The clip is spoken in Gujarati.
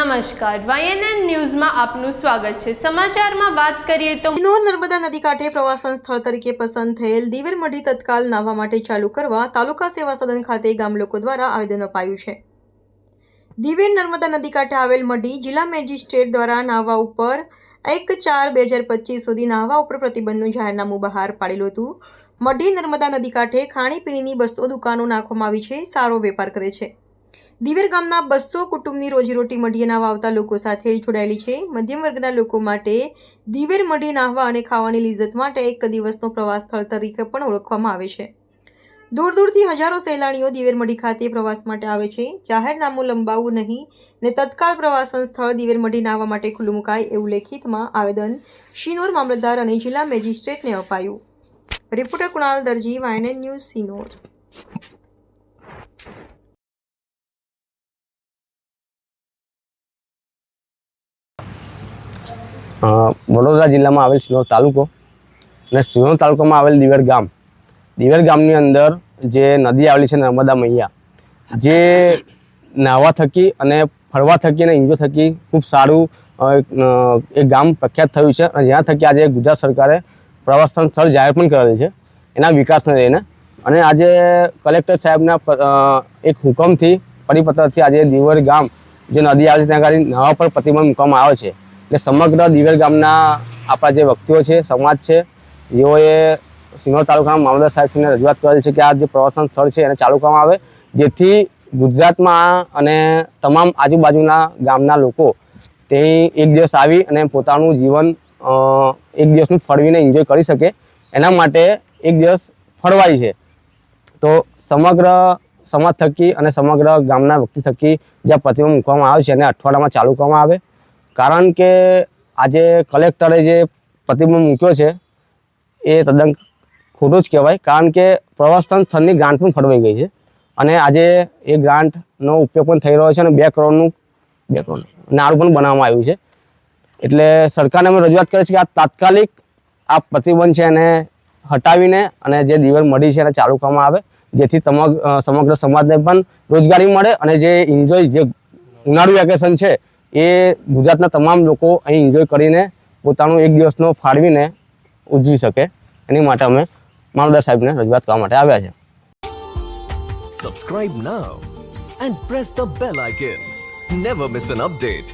નમસ્કાર, YNN ન્યૂઝમાં આપનું સ્વાગત છે। સમાચારમાં વાત કરીએ તો નર્મદા નદી કાંઠે પ્રવાસન સ્થળ તરીકે પસંદ થયેલ દિવેર મઢી તત્કાલ નાહવા માટે ચાલુ કરવા તાલુકા સેવા સદન ખાતે ગામ લોકો દ્વારા આવેદન અપાયું છે। દિવેર નર્મદા નદી કાંઠે આવેલ મઢી જિલ્લા મેજિસ્ટ્રેટ દ્વારા નાહવા ઉપર 1/4/2025 સુધી નાહવા ઉપર પ્રતિબંધનું જાહેરનામું બહાર પાડેલું હતું। મઢી નર્મદા નદી કાંઠે ખાણીપીણીની બસો દુકાનો નાખવામાં આવી છે, સારો વેપાર કરે છે। દિવેર ગામના 200 કુટુંબની રોજીરોટી મઢીએ નાહવા આવતા લોકો સાથે જોડાયેલી છે। મધ્યમ વર્ગના લોકો માટે દિવેર મઢી નાહવા અને ખાવાની લિજ્જત માટે એક દિવસનો પ્રવાસ સ્થળ તરીકે પણ ઓળખવામાં આવે છે। દૂર દૂરથી હજારો સહેલાણીઓ દિવેર મઢી ખાતે પ્રવાસ માટે આવે છે। જાહેરનામું લંબાવવું નહીં ને તત્કાલ પ્રવાસન સ્થળ દિવેર મઢી નાહવા માટે ખુલ્લું મુકાય એવું લેખિતમાં આવેદન શિનોર મામલતદાર અને જિલ્લા મેજિસ્ટ્રેટને અપાયું। રિપોર્ટર કુણાલ દરજી, YNN ન્યૂઝ, શિનોર। વડોદરા જિલ્લામાં આવેલ શિનોર તાલુકો અને શિનોર તાલુકામાં આવેલ દિવેર ગામની અંદર જે નદી આવેલી છે નર્મદા મૈયા, જે નાહવા થકી અને ફરવા થકી અને એન્જોય થકી ખૂબ સારું એક ગામ પ્રખ્યાત થયું છે અને જ્યાં થકી આજે ગુજરાત સરકારે પ્રવાસન સ્થળ જાહેર પણ કરેલ છે એના વિકાસને લઈને। અને આજે કલેક્ટર સાહેબના એક હુકમથી પરિપત્રથી આજે દિવેર ગામ જે નદી આવેલી છે ત્યાં આગળ નાહવા પર પ્રતિબંધ મૂકવામાં આવ્યો છે। એટલે સમગ્ર દિવેર ગામના આપણા જે વ્યક્તિઓ છે, સમાજ છે, જેઓએ શિનોર તાલુકાના મામલતદાર સાહેબને રજૂઆત કરેલ છે કે આ જે પ્રવાસન સ્થળ છે એને ચાલુ કરવામાં આવે, જેથી ગુજરાતમાં અને તમામ આજુબાજુના ગામના લોકો તે એક દિવસ આવી અને પોતાનું જીવન એક દિવસનું ફળવીને એન્જોય કરી શકે, એના માટે એક દિવસ ફરવાય છે। તો સમગ્ર સમાજ થકી અને સમગ્ર ગામના વ્યક્તિ થકી જ્યાં પ્રતિબંધ મૂકવામાં આવે છે એને અઠવાડિયામાં ચાલુ કરવામાં આવે। કારણ કે આજે કલેક્ટરે જે પ્રતિબંધ મૂક્યો છે એ તદ્દન ખોટું જ કહેવાય, કારણ કે પ્રવાસન સ્થળની ગ્રાન્ટ પણ ફળવાઈ ગઈ છે અને આજે એ ગ્રાન્ટનો ઉપયોગ પણ થઈ રહ્યો છે અને 2 કરોડનું નાણું પણ બનાવવામાં આવ્યું છે। એટલે સરકારને અમે રજૂઆત કરી છે કે આ તાત્કાલિક આ પ્રતિબંધ છે એને હટાવીને અને જે દિવેર મઢી છે એને ચાલુ કરવામાં આવે, જેથી સમગ્ર સમાજને પણ રોજગારી મળે અને જે એન્જોય જે ઉનાળુ વેકેશન છે એ ગુજરાતના તમામ લોકો અહીં એન્જોય કરીને પોતાનું એક દિવસનો ફાળવીને ઉજવી શકે, એની માટે અમે મામલતદાર સાહેબને રજૂઆત કરવા માટે આવ્યા છે। Subscribe now and press the bell icon. Never miss an update.